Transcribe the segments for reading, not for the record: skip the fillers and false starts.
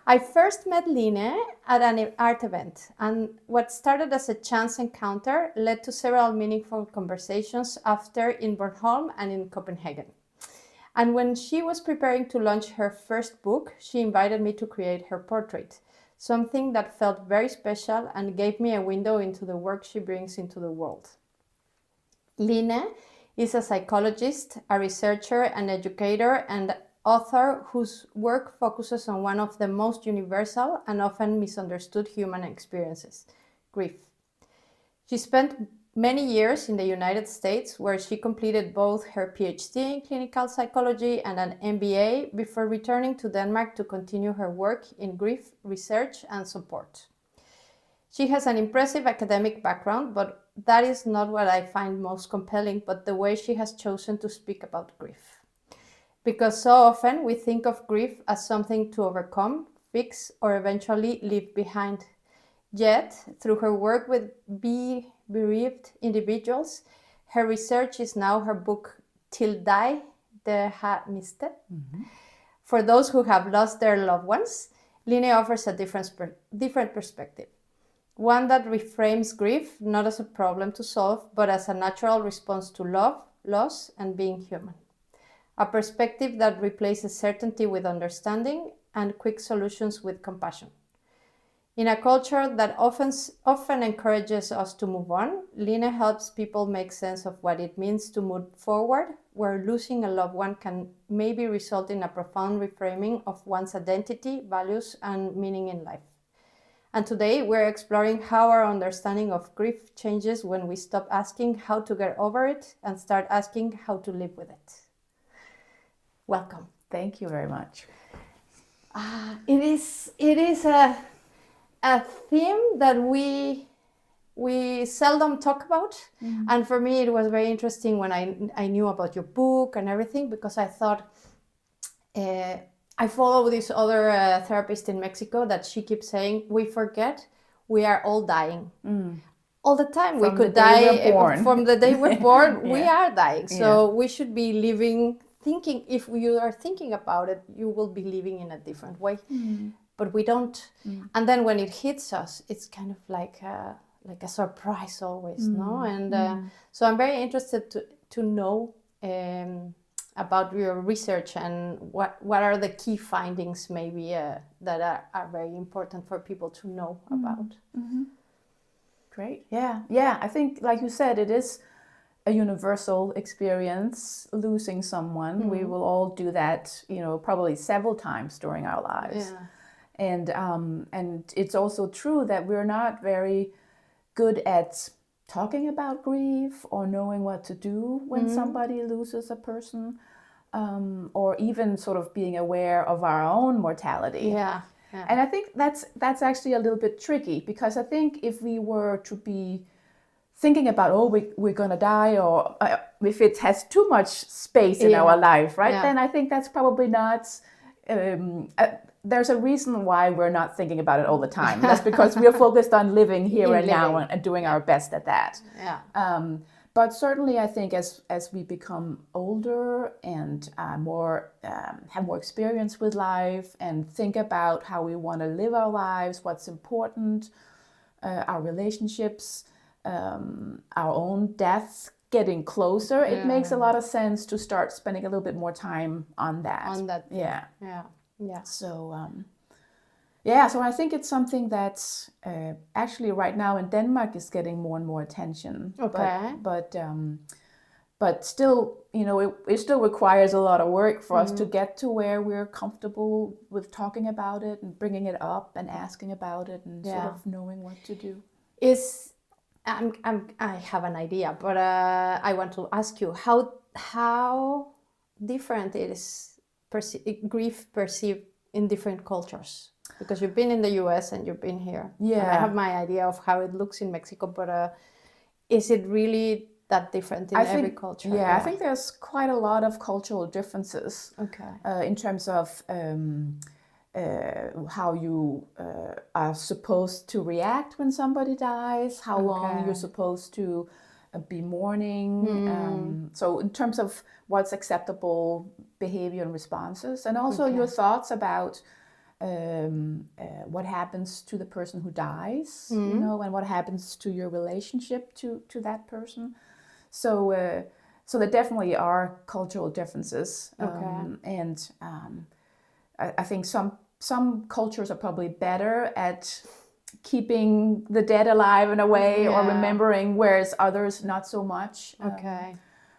I first met Lene at an art event, and what started as a chance encounter led to several meaningful conversations after in Bornholm and in Copenhagen. And when she was preparing to launch her first book, she invited me to create her portrait, something that felt very special and gave me a window into the work she brings into the world. Lene is a psychologist, a researcher, an educator, and author whose work focuses on one of the most universal and often misunderstood human experiences, grief. She spent many years in the United States, where she completed both her PhD in clinical psychology and an MBA before returning to Denmark to continue her work in grief research and support. She has an impressive academic background, but that is not what I find most compelling, but the way she has chosen to speak about grief. Because so often we think of grief as something to overcome, fix, or eventually leave behind. Yet, through her work with bereaved individuals, her research is now her book Til dig, der har mistet. For those who have lost their loved ones, Lene offers a different perspective. One that reframes grief not as a problem to solve, but as a natural response to love, loss, and being human. A perspective that replaces certainty with understanding and quick solutions with compassion. In a culture that often encourages us to move on, Lene helps people make sense of what it means to move forward, where losing a loved one can maybe result in a profound reframing of one's identity, values, and meaning in life. And today we're exploring how our understanding of grief changes when we stop asking how to get over it and start asking how to live with it. Welcome. Thank you very much. It is a theme that we seldom talk about, and for me it was very interesting when I knew about your book and everything, because I thought I follow this other therapist in Mexico that she keeps saying, we forget we are all dying. All the time. We could die from the day we're born. Yeah. We are dying. So we should be living, thinking, if you are thinking about it, you will be living in a different way. But we don't. And then when it hits us, it's kind of like a surprise always, no? And so I'm very interested to know about your research and what are the key findings maybe that are very important for people to know about. Great. Yeah. I think, like you said, it is a universal experience, losing someone. We will all do that, probably several times during our lives. And it's also true that we're not very good at talking about grief or knowing what to do when somebody loses a person, or even sort of being aware of our own mortality. Yeah. And I think that's actually a little bit tricky, because I think if we were to be thinking about, we're going to die, or if it has too much space in our life, right? Then I think that's probably not... there's a reason why we're not thinking about it all the time. That's because we're focused on living here and now and doing our best at that. But certainly I think as we become older and have more experience with life and think about how we want to live our lives, what's important, our relationships, our own deaths getting closer, it makes a lot of sense to start spending a little bit more time on that. Yeah. So I think it's something that's actually right now in Denmark is getting more and more attention. Okay. But still, it still requires a lot of work for us to get to where we're comfortable with talking about it and bringing it up and asking about it and sort of knowing what to do. I have an idea, but I want to ask you how different it is grief perceived in different cultures, because you've been in the US and you've been here. Yeah. And I have my idea of how it looks in Mexico, but is it really that different in every culture? Yeah, I think there's quite a lot of cultural differences. Okay. In terms of how you are supposed to react when somebody dies, how long you're supposed to be mourning. So in terms of what's acceptable behavior and responses, and also your thoughts about what happens to the person who dies, you know, and what happens to your relationship to that person. So so there definitely are cultural differences, and I think some cultures are probably better at keeping the dead alive in a way, or remembering, whereas others not so much.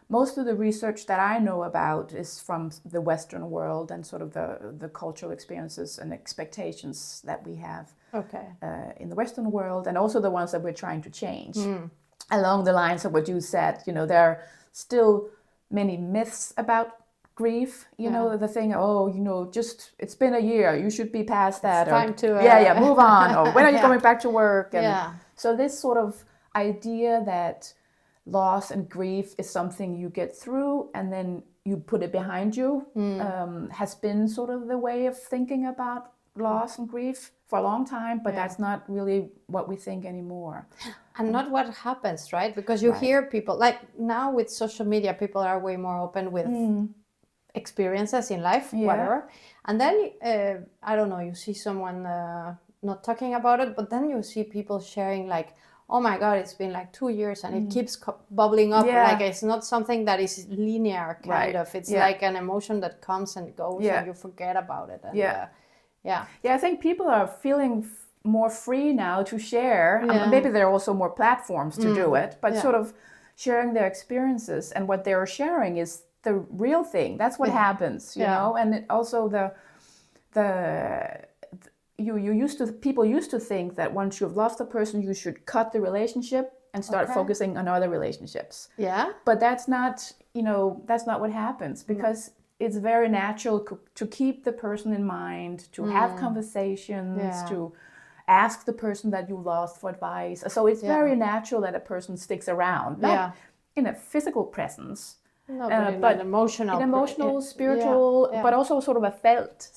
Most of the research that I know about is from the Western world and sort of the cultural experiences and expectations that we have in the Western world, and also the ones that we're trying to change. Along the lines of what you said, you know, there are still many myths about grief, you know, the thing, oh, you know, just, it's been a year, you should be past that. It's time to... move on, or when are you coming back to work? And so this sort of idea that loss and grief is something you get through and then you put it behind you has been sort of the way of thinking about loss and grief for a long time, but that's not really what we think anymore. And not what happens, right? Because you hear people, like now with social media, people are way more open with experiences in life, whatever. And then, I don't know, you see someone not talking about it, but then you see people sharing like, oh my God, it's been like 2 years and it keeps bubbling up. Like it's not something that is linear kind of. It's like an emotion that comes and goes and you forget about it. And, I think people are feeling more free now to share. Maybe there are also more platforms to do it, but sort of sharing their experiences, and what they're sharing is the real thing. That's what happens, you know. And it also people used to think that once you've lost a person, you should cut the relationship and start focusing on other relationships. But that's not, you know, that's not what happens, because it's very natural to keep the person in mind, to have conversations, to ask the person that you lost for advice. So it's very natural that a person sticks around, not in a physical presence, but an emotional, spiritual, but also sort of a felt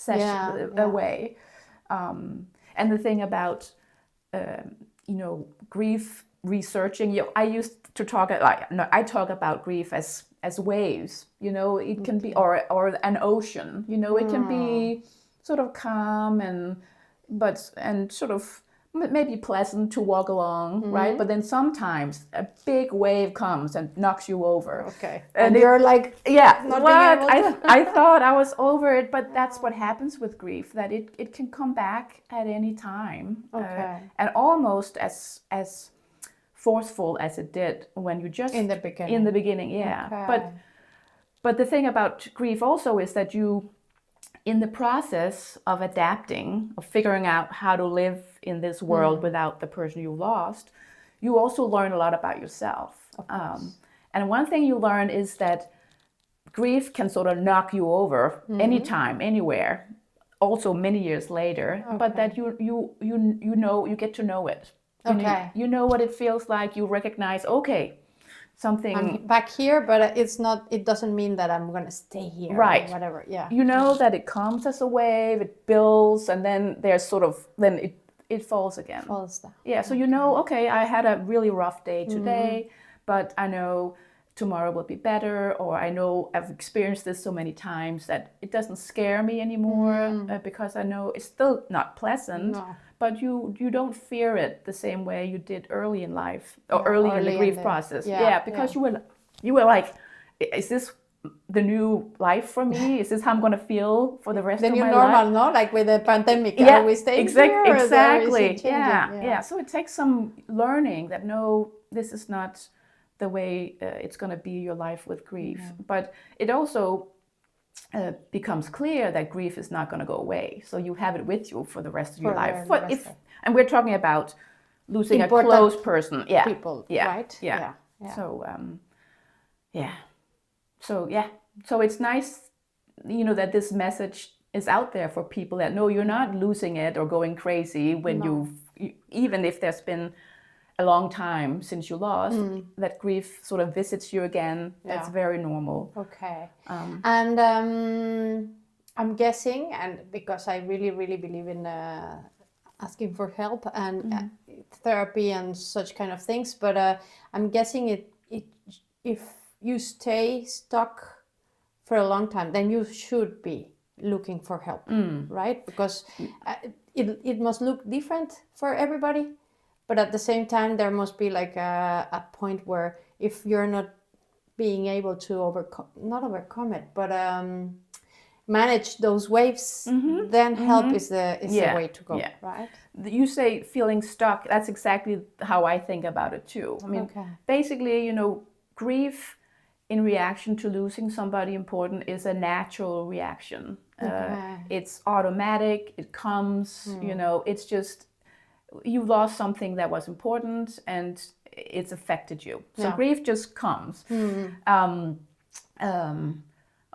way. And the thing about, you know, grief researching, you know, I used to talk I talk about grief as waves, you know. It can be, or an ocean, you know. It can be sort of calm and sort of maybe pleasant to walk along, right? But then sometimes a big wave comes and knocks you over. And you're like, I thought I was over it, but that's what happens with grief, that it can come back at any time, and almost as forceful as it did when you just in the beginning. But the thing about grief also is that you, in the process of adapting, of figuring out how to live in this world without the person you lost, you also learn a lot about yourself. And one thing you learn is that grief can sort of knock you over anytime, anywhere, also many years later, but that you know, you get to know it. You know what it feels like. You recognize, something, I'm back here, but it doesn't mean that I'm gonna stay here, right? Or whatever. You know that it comes as a wave, it builds, and then there's sort of, then it falls again. Falls down. So you know, I had a really rough day today, but I know tomorrow will be better, or I know I've experienced this so many times that it doesn't scare me anymore, because I know it's still not pleasant. But you don't fear it the same way you did early in life, or early in the grief process. Because you were like, is this the new life for me? Is this how I'm going to feel for the rest of my life? The new normal, no? Like with the pandemic, are we staying here? Exactly. So it takes some learning that, no, this is not the way it's going to be your life with grief. But it also becomes clear that grief is not going to go away. So you have it with you for the rest of your life. And we're talking about losing important a close person. People, right? So it's nice, you know, that this message is out there for people, that no, you're not losing it or going crazy when even if there's been a long time since you lost, that grief sort of visits you again. That's very normal. And I'm guessing, and because I really, really believe in asking for help and therapy and such kind of things, but I'm guessing if you stay stuck for a long time, then you should be looking for help, right? Because it must look different for everybody, but at the same time there must be like a point where if you're not being able to not overcome it, but manage those waves, then help is the way to go, right? You say feeling stuck. That's exactly how I think about it too. I mean, basically, grief in reaction to losing somebody important is a natural reaction. It's automatic. It comes. It's just you lost something that was important and it's affected you. So grief just comes.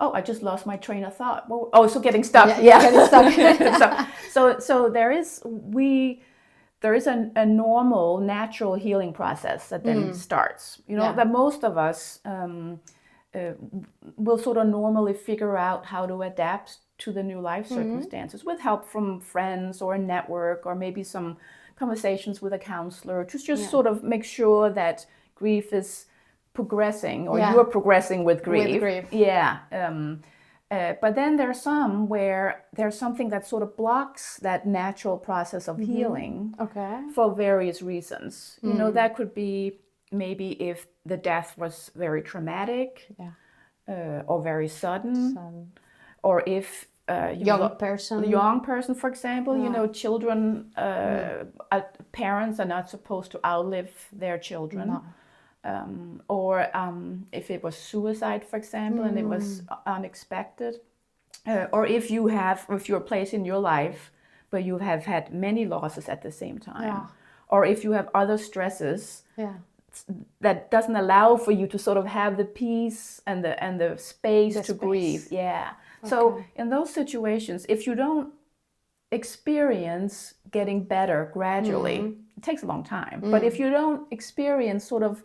I just lost my train of thought. So getting stuck. Getting stuck. so there is a normal, natural healing process that then starts. That most of us will sort of normally figure out how to adapt to the new life circumstances with help from friends or a network or maybe some conversations with a counselor to just sort of make sure that grief is progressing or you're progressing with grief. But then there's some where there's something that sort of blocks that natural process of healing for various reasons. That could be maybe if the death was very traumatic or very sudden. Or if young person, for example, children, parents are not supposed to outlive their children. Or if it was suicide, for example, and it was unexpected. Or if you're a place in your life where you have had many losses at the same time. Or if you have other stresses that doesn't allow for you to sort of have the peace and the space to grieve. So in those situations, if you don't experience getting better gradually, it takes a long time. But if you don't experience sort of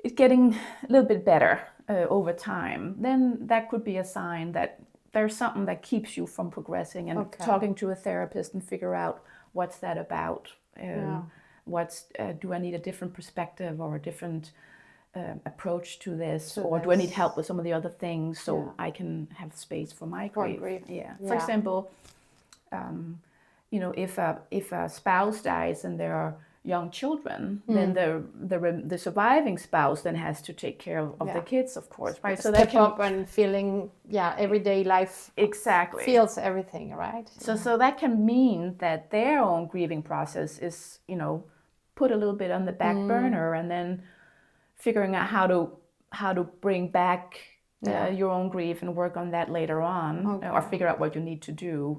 it getting a little bit better over time, then that could be a sign that there's something that keeps you from progressing and talking to a therapist and figure out what's that about. Do I need a different perspective or a different approach to this, or do I need help with some of the other things so I can have space for my grief? For example, if a spouse dies and there are young children, then the surviving spouse then has to take care of the kids, of course, right? So step up and feeling everyday life feels everything, right? So that can mean that their own grieving process is put a little bit on the back burner, and then figuring out how to bring back your own grief and work on that later on, or figure out what you need to do.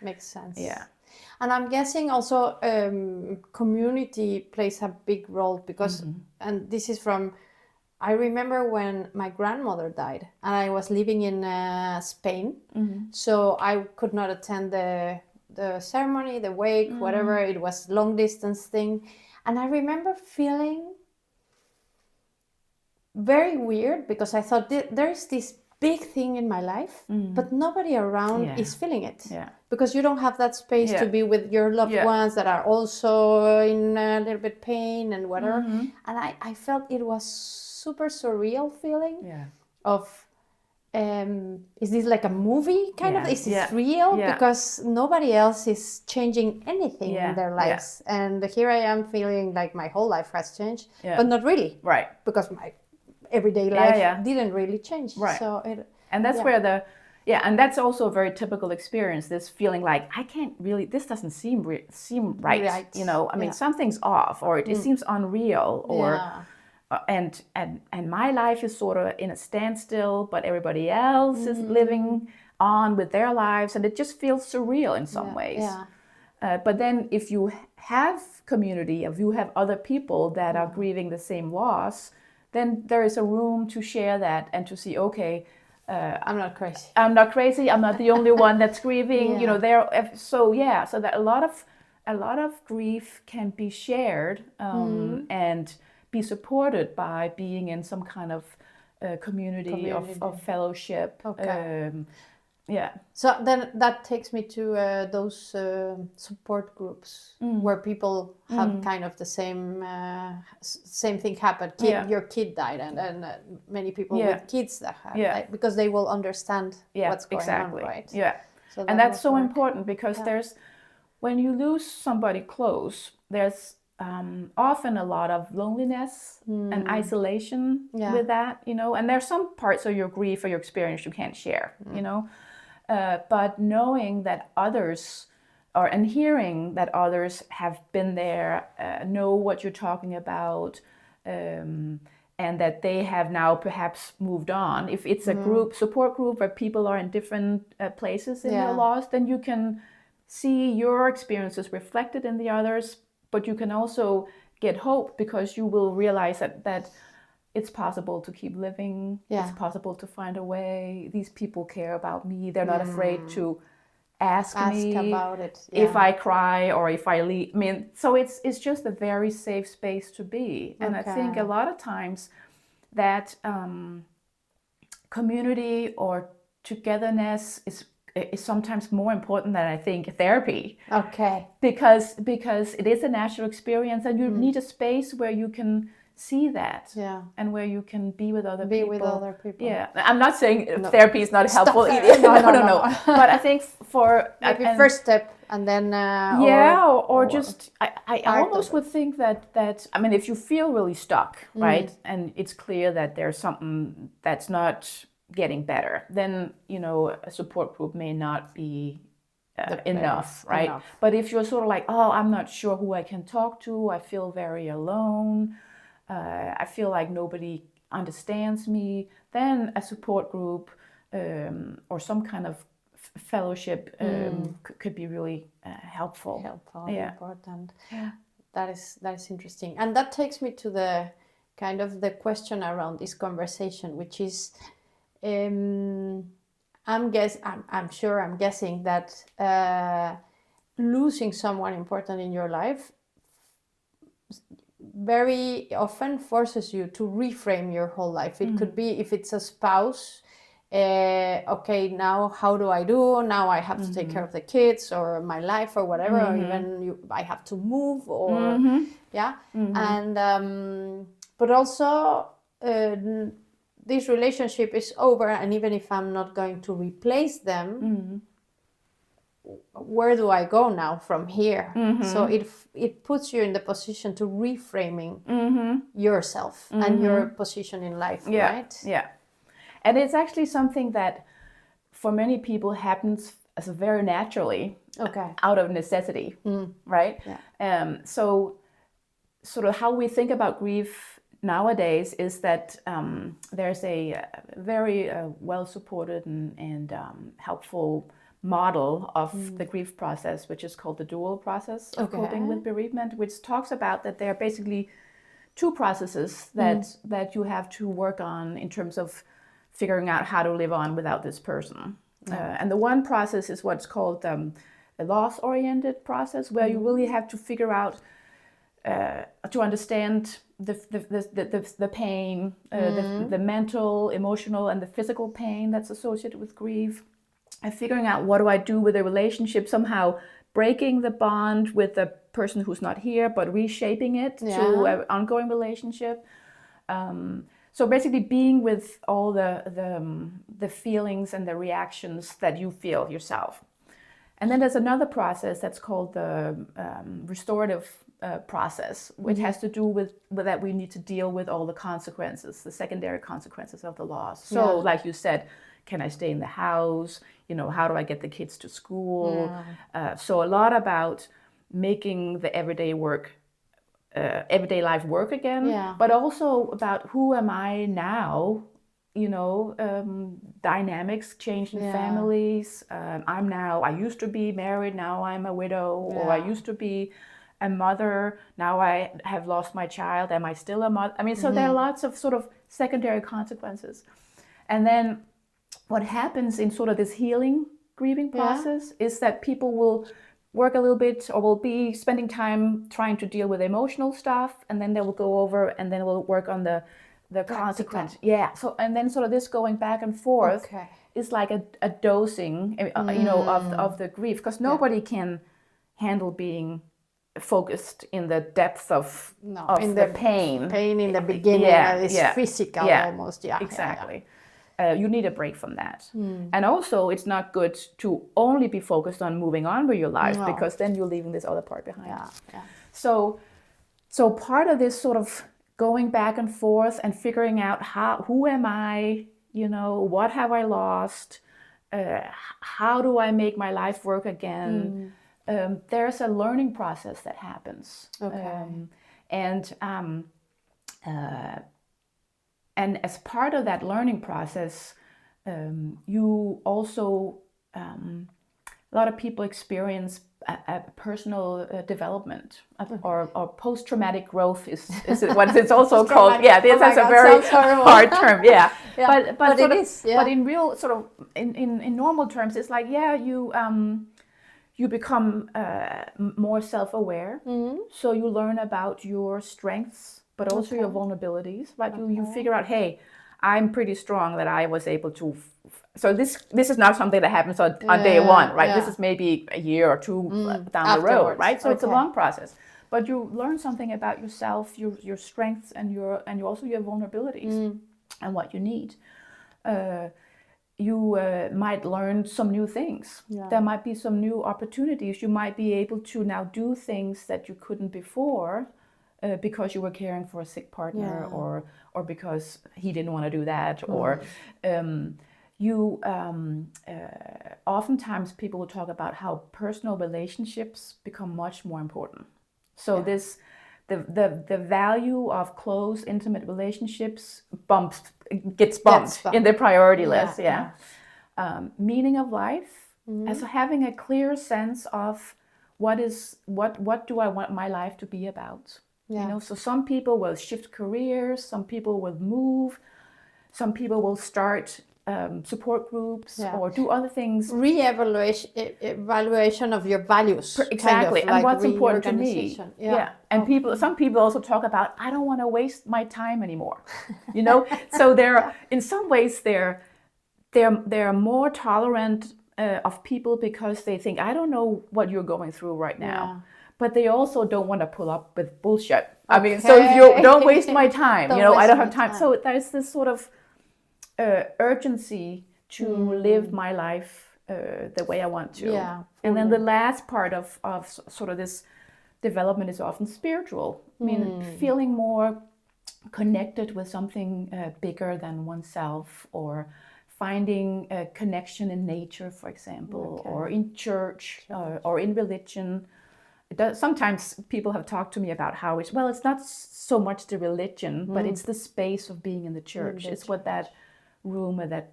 Makes sense. And I'm guessing also community plays a big role because, and this is I remember when my grandmother died and I was living in Spain, so I could not attend the ceremony, the wake, whatever, it was long distance thing. And I remember feeling very weird because I thought there's this big thing in my life, but nobody around is feeling it. Because you don't have that space to be with your loved ones that are also in a little bit pain and whatever. And I felt it was super surreal feeling of, is this like a movie kind of? Is this real? Because nobody else is changing anything in their lives. And here I am feeling like my whole life has changed, but not really. Right. Because my everyday life didn't really change. Right. So and that's where and that's also a very typical experience, this feeling like I can't really, this doesn't seem right. I mean, something's off, or it seems unreal, or and my life is sort of in a standstill, but everybody else is living on with their lives, and it just feels surreal in some ways. But then if you have community, if you have other people that are grieving the same loss, then there is a room to share that and to see, I'm not crazy. I'm not crazy. I'm not the only one that's grieving. So that a lot of grief can be shared and be supported by being in some kind of community. Of fellowship. Yeah. So then that takes me to those support groups where people have kind of the same thing happen. Your kid died, and many people with kids that have, because they will understand what's going on, right? Yeah. So and that's so important, because there's, when you lose somebody close, there's often a lot of loneliness and isolation with that, and there's some parts of your grief or your experience you can't share, but knowing that others and hearing that others have been there, know what you're talking about, and that they have now perhaps moved on. If it's a support group where people are in different places in their loss, then you can see your experiences reflected in the others, but you can also get hope, because you will realize that it's possible to keep living. It's possible to find a way. These people care about me. They're not afraid to ask me about it. if I cry or if I leave. I mean, so it's just a very safe space to be. And I think a lot of times that community or togetherness is sometimes more important than I think therapy. Okay. Because it is a natural experience, and you need a space where you can see that, and where you can be with other people. Yeah, I'm not saying therapy is not helpful either. No. But I think for maybe first step, and then or just I almost would think that I mean, if you feel really stuck, right, and it's clear that there's something that's not getting better, then a support group may not be enough, right? But if you're sort of like, oh, I'm not sure who I can talk to, I feel very alone, I feel like nobody understands me, then a support group or some kind of fellowship could be really helpful. Important. That is interesting, and that takes me to the kind of the question around this conversation, which is, I'm guessing that losing someone important in your life very often forces you to reframe your whole life. It could be, if it's a spouse, okay, now how do I do? Now I have to take care of the kids or my life or whatever, or even I have to move, or and but also this relationship is over, and even if I'm not going to replace them, where do I go now from here? So it puts you in the position to reframing yourself and your position in life, right? Yeah. And it's actually something that for many people happens as a very naturally, out of necessity, right? So sort of how we think about grief nowadays is that there's a very well-supported and helpful model of the grief process, which is called the dual process of coping with bereavement, which talks about that there are basically two processes that you have to work on in terms of figuring out how to live on without this person. And the one process is what's called a loss-oriented process, where you really have to figure out to understand the pain, the mental, emotional, and the physical pain that's associated with grief, and figuring out what do I do with a relationship, somehow breaking the bond with the person who's not here, but reshaping it to an ongoing relationship. So basically being with all the feelings and the reactions that you feel yourself. And then there's another process that's called the restorative process, which has to do with that we need to deal with all the consequences, the secondary consequences of the loss. So like you said, can I stay in the house? How do I get the kids to school? So a lot about making the everyday life work again, but also about who am I now? Dynamics change in families. I used to be married, now I'm a widow, or I used to be a mother, now I have lost my child, am I still a mother? I mean, so there are lots of sort of secondary consequences. And then what happens in sort of this healing grieving process is that people will work a little bit, or will be spending time trying to deal with emotional stuff, and then they will go over and then we'll work on the consequence. So and then sort of this going back and forth is like a dosing, of the grief, because nobody can handle being focused in the depth of the pain. Pain in the beginning is physical almost. Yeah, exactly. You need a break from that. And also, it's not good to only be focused on moving on with your life, because then you're leaving this other part behind. So part of this sort of going back and forth and figuring out who am I, what have I lost, how do I make my life work again? There's a learning process that happens. And as part of that learning process, you also, a lot of people experience a personal development or post-traumatic growth is what it's also called. Yeah, that's a very hard term. Yeah, but it is. Yeah. But in real sort of in normal terms, it's like you become more self-aware. So you learn about your strengths, but also your vulnerabilities. Right? You figure out, hey, I'm pretty strong that I was able to. So this is not something that happens on day one, right? This is maybe a year or two down the road, right? So it's a long process. But you learn something about yourself, your strengths, and also your vulnerabilities, and what you need. You might learn some new things. There might be some new opportunities. You might be able to now do things that you couldn't before, because you were caring for a sick partner, or because he didn't want to do that, or oftentimes people will talk about how personal relationships become much more important. So the value of close, intimate relationships gets bumped in the priority list. Meaning of life, as having a clear sense of what do I want my life to be about. So some people will shift careers, some people will move, some people will start support groups or do other things. Evaluation of your values. Exactly, and what's important to me. And some people also talk about, I don't want to waste my time anymore. So they're in some ways they're more tolerant of people, because they think, I don't know what you're going through right now. But they also don't want to pull up with bullshit. I mean, so if you don't waste my time, I don't have time. So there's this sort of urgency to live my life the way I want to. And then the last part of sort of this development is often spiritual. I mean, feeling more connected with something bigger than oneself, or finding a connection in nature, for example, or in church, or in religion. Sometimes people have talked to me about how it's not so much the religion, but it's the space of being in the church. It's what that room or that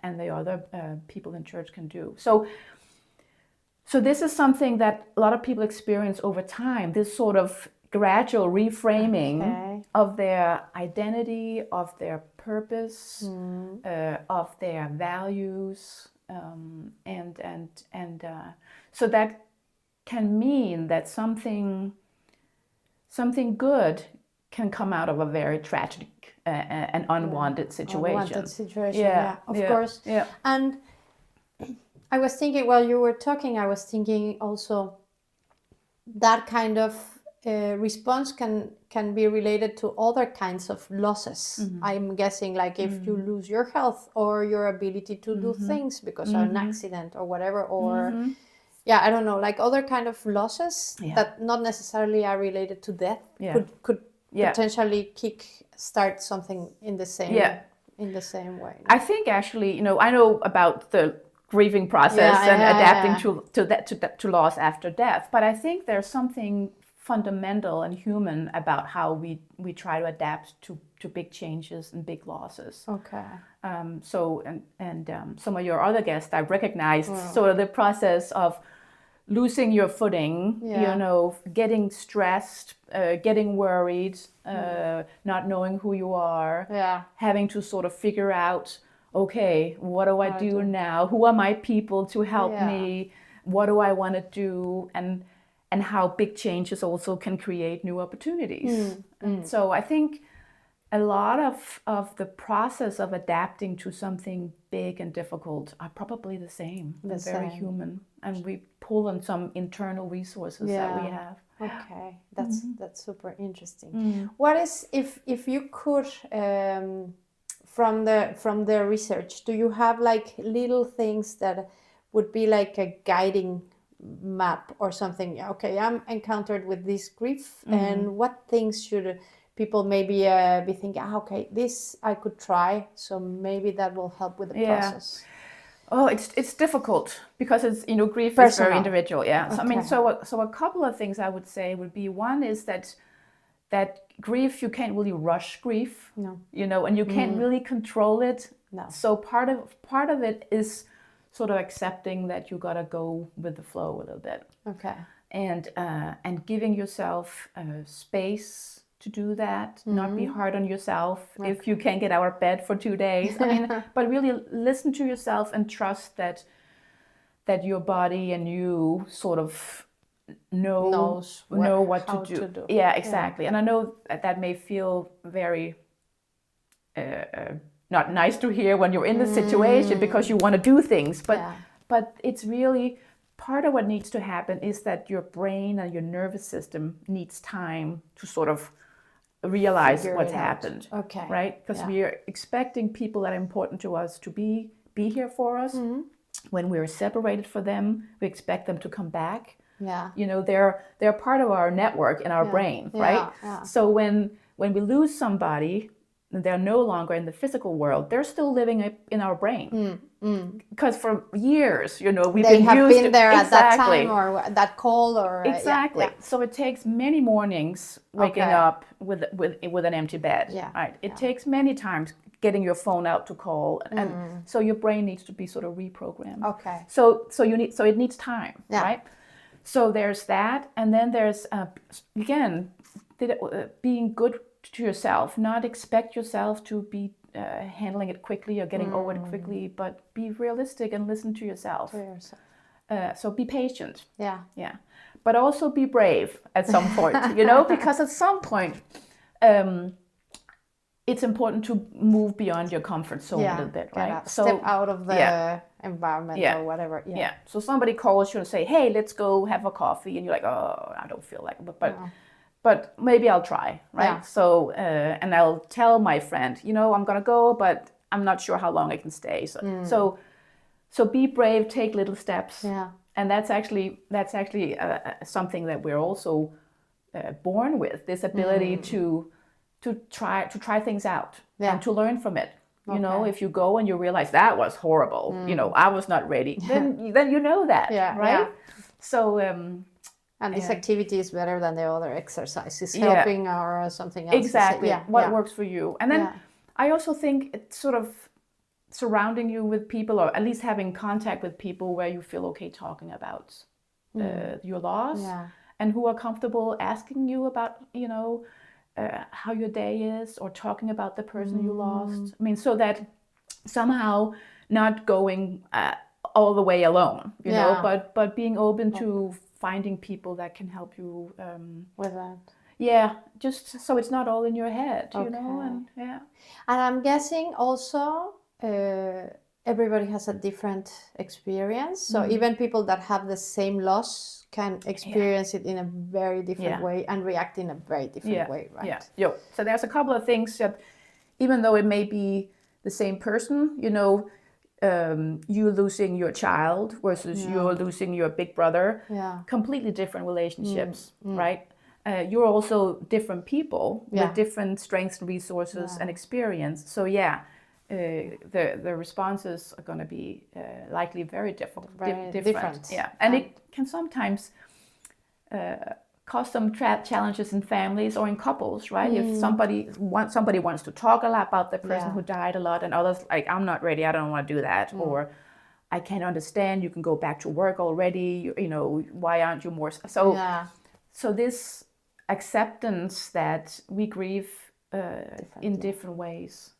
and the other people in church can do. So this is something that a lot of people experience over time, this sort of gradual reframing of their identity, of their purpose, of their values, so that can mean that something good can come out of a very tragic and unwanted situation. Of course. And I was thinking, while you were talking, I was thinking also that kind of response can be related to other kinds of losses. I'm guessing, like if you lose your health or your ability to do things because of an accident or whatever, or I don't know, like other kind of losses that not necessarily are related to death could potentially start something in the same way. I think actually, I know about the grieving process and adapting to loss after death, but I think there's something fundamental and human about how we try to adapt to big changes and big losses. So some of your other guests, I recognized sort of the process of losing your footing, getting stressed, getting worried, not knowing who you are, having to sort of figure out, okay, what do I do now? Who are my people to help me? What do I want to do? And how big changes also can create new opportunities. And so I think a lot of the process of adapting to something big and difficult are probably the same. They're very human, and we pull on some internal resources that we have. Okay, that's super interesting. What is, if you could, from the research, do you have like little things that would be like a guiding map or something? Okay, I'm encountered with this grief, and what things should people maybe be thinking? Okay, this I could try, so maybe that will help with the process. Oh, it's difficult because it's, grief Personal. is very individual. Yeah. Okay. So, I mean, so a couple of things I would say would be, one is that grief, you can't really rush grief. No. And you can't really control it. No. So part of it is sort of accepting that you gotta go with the flow a little bit. Okay. And giving yourself space to do that, not be hard on yourself if you can't get out of bed for 2 days. I mean, but really listen to yourself and trust that your body and you sort of know what to do. Yeah, exactly. And I know that may feel very not nice to hear when you're in the situation, because you want to do things, but it's really part of what needs to happen is that your brain and your nervous system needs time to sort of realize what's happened. Okay. Right? Because we are expecting people that are important to us to be here for us. When we're separated from them, we expect them to come back. Yeah. They're part of our network in our brain, right? Yeah. So when we lose somebody, they're no longer in the physical world, they're still living in our brain. Because for years, we've been used there at that time, or that call, or exactly. So it takes many mornings waking up with an empty bed. Yeah. Right. It takes many times getting your phone out to call, and so your brain needs to be sort of reprogrammed. Okay. So it needs time, right? So there's that, and then there's again being good to yourself. Not expect yourself to be handling it quickly or getting over it quickly, but be realistic and listen to yourself. So be patient. Yeah. But also be brave at some point, because at some point, it's important to move beyond your comfort zone a little bit, right? So step out of the environment or whatever. Yeah. So somebody calls you and say, "Hey, let's go have a coffee," and you're like, "Oh, I don't feel like it," but maybe I'll try, right? Yeah. So, and I'll tell my friend, I'm gonna go, but I'm not sure how long I can stay. So be brave, take little steps. Yeah. And that's actually something that we're also born with, this ability to try things out and to learn from it. If you go and you realize that was horrible, I was not ready, then you know that, right? Yeah. So. And this activity is better than the other exercises, helping or something else. Exactly. What works for you. And then I also think it's sort of surrounding you with people, or at least having contact with people where you feel okay talking about your loss, and who are comfortable asking you about, how your day is, or talking about the person you lost. I mean, so that somehow not going all the way alone, but being open to finding people that can help you with that. Yeah, just so it's not all in your head, and And I'm guessing also everybody has a different experience. So even people that have the same loss can experience it in a very different way and react in a very different way, right? Yeah. So there's a couple of things that, even though it may be the same person, you losing your child versus you're losing your big brother, completely different relationships, right? You're also different people with different strengths and resources and experience. So the responses are going to be likely very different. Yeah, and it can sometimes cause some challenges in families or in couples, right? If somebody wants to talk a lot about the person who died a lot, and others like, I'm not ready, I don't want to do that, or I can't understand, you can go back to work already, why aren't you more so this acceptance that we grieve in different ways.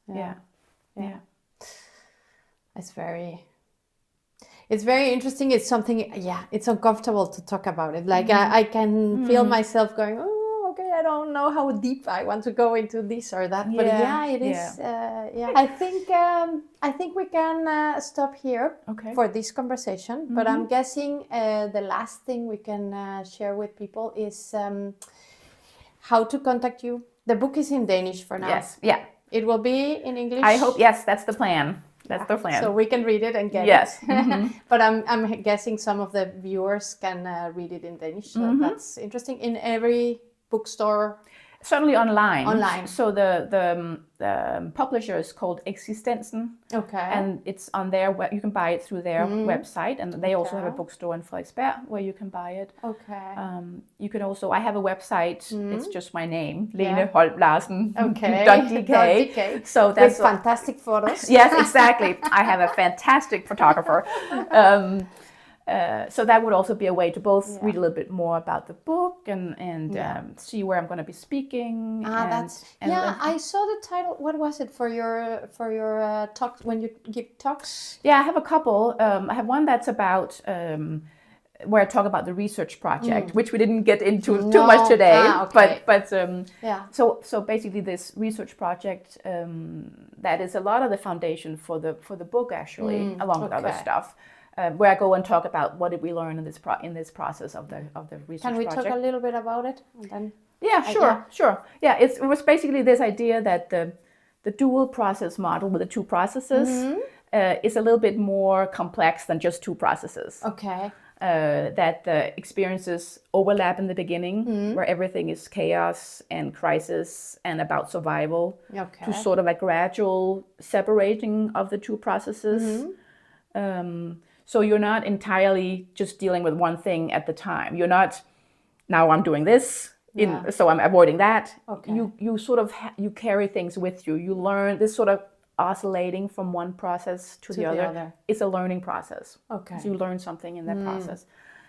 It's very interesting. It's something, it's uncomfortable to talk about it. Like I can feel myself going, oh, okay, I don't know how deep I want to go into this or that. But it is. I think we can stop here for this conversation. But I'm guessing the last thing we can share with people is how to contact you. The book is in Danish for now. Yes. Yeah. It will be in English. I hope. Yes, that's the plan. That's the plan. So we can read it and get it. But I'm guessing some of the viewers can read it in Danish. So that's interesting. In every bookstore. Certainly online. Online. So the publisher is called Existensen. Okay. And it's on their you can buy it through their website, and they also have a bookstore in Frederiksberg where you can buy it. Okay. You can also. I have a website. It's just my name, Lene Yeah. Holm-Larsen. Okay. .dk. So that's with fantastic photos. Yes, exactly. I have a fantastic photographer. So that would also be a way to both read a little bit more about the book and see where I'm going to be speaking. I saw the title. What was it for your talks when you give talks? Yeah, I have a couple. I have one that's about where I talk about the research project, which we didn't get into too much today. But So basically, this research project that is a lot of the foundation for the book actually, along with other stuff. Where I go and talk about what did we learn in this process of the research project. Can we talk a little bit about it? And then sure. Yeah, it was basically this idea that the dual process model with the two processes is a little bit more complex than just two processes. Okay. That the experiences overlap in the beginning, where everything is chaos and crisis and about survival, to sort of a gradual separating of the two processes. So you're not entirely just dealing with one thing at the time. You're not, now I'm doing this, so I'm avoiding that. Okay. You sort of, you carry things with you. You learn this sort of oscillating from one process to the other. It's a learning process. Okay. So you learn something in that process.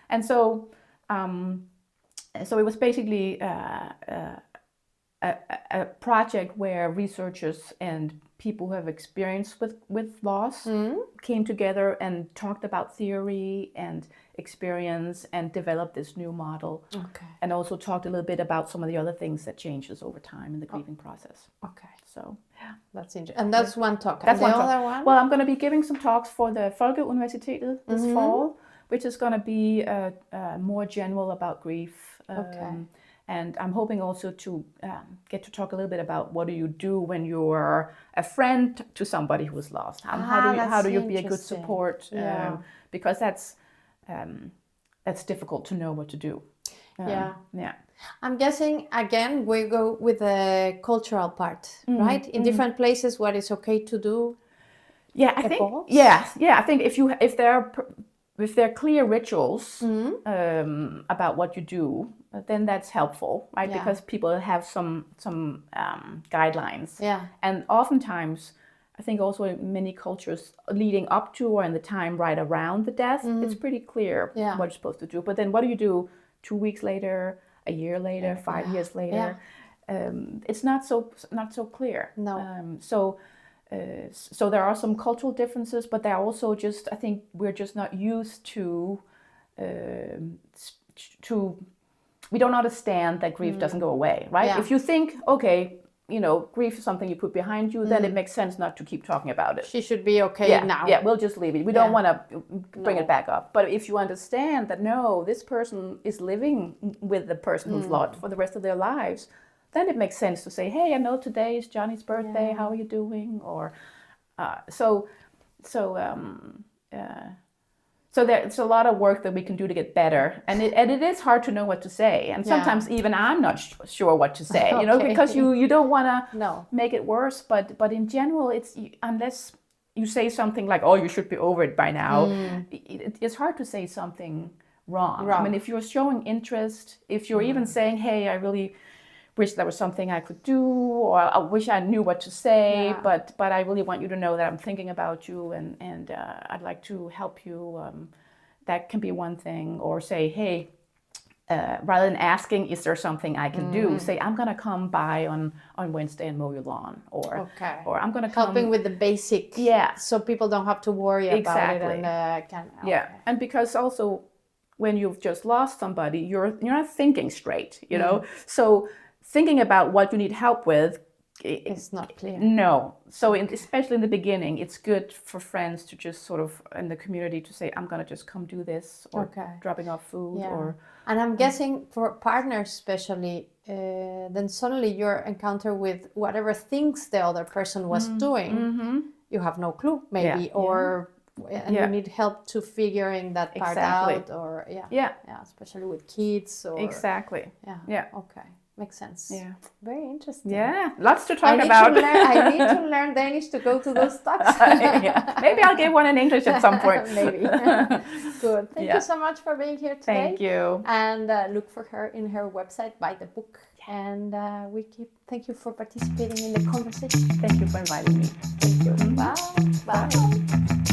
And so, so it was basically a project where researchers and people who have experience with loss came together and talked about theory and experience and developed this new model. Okay. And also talked a little bit about some of the other things that changes over time in the grieving process. Okay. So that's interesting. And that's one talk. That's and one the talk. other one? Well, I'm going to be giving some talks for the Folkeuniversitetet this fall, which is going to be more general about grief. And I'm hoping also to get to talk a little bit about what do you do when you're a friend to somebody who's lost. How do you be a good support? Because that's difficult to know what to do. I'm guessing again we go with the cultural part, right? In different places, what is okay to do. Yeah, I think. I think if there are clear rituals about what you do, then that's helpful, right? Yeah. Because people have some guidelines. Yeah. And oftentimes, I think also in many cultures leading up to or in the time right around the death, it's pretty clear what you're supposed to do. But then what do you do 2 weeks later, a year later, 5 years later? It's not so clear. No. So there are some cultural differences, but there are also just, I think we're just not used to we don't understand that grief doesn't go away, right? Yeah. If you think, okay, grief is something you put behind you, then it makes sense not to keep talking about it. She should be okay now. Yeah, we'll just leave it. We don't want to bring it back up. But if you understand that, no, this person is living with the person who's lost for the rest of their lives, then it makes sense to say, hey, I know today is Johnny's birthday. How are you doing? Or So there's a lot of work that we can do to get better, and it is hard to know what to say, and sometimes even I'm not sure what to say, because you don't want to make it worse, but in general, it's unless you say something like, oh, you should be over it by now, it's hard to say something wrong. I mean, if you're showing interest, if you're even saying, hey, I really wish there was something I could do, or I wish I knew what to say, but I really want you to know that I'm thinking about you, and I'd like to help you. That can be one thing. Or say, hey, rather than asking, is there something I can do? Say, I'm going to come by on Wednesday and mow your lawn, or I'm going to come. Helping with the basic, so people don't have to worry about it. And, and because also when you've just lost somebody, you're not thinking straight, So thinking about what you need help with, It's not clear. No. So especially in the beginning, it's good for friends to just sort of, in the community, to say, I'm going to just come do this, or dropping off food. Or. And I'm guessing for partners especially, then suddenly your encounter with whatever things the other person was doing, you have no clue maybe, and you need help to figuring that part out, or especially with kids, or exactly. Okay, makes sense. Very interesting. Lots to talk about. I need to learn Danish to go to those talks. Maybe I'll give one in English at some point. Maybe. Good. Thank you so much for being here today. Thank you. And look for her in her website, buy the book. And thank you for participating in the conversation. Thank you for inviting me. Thank you. Bye. Bye.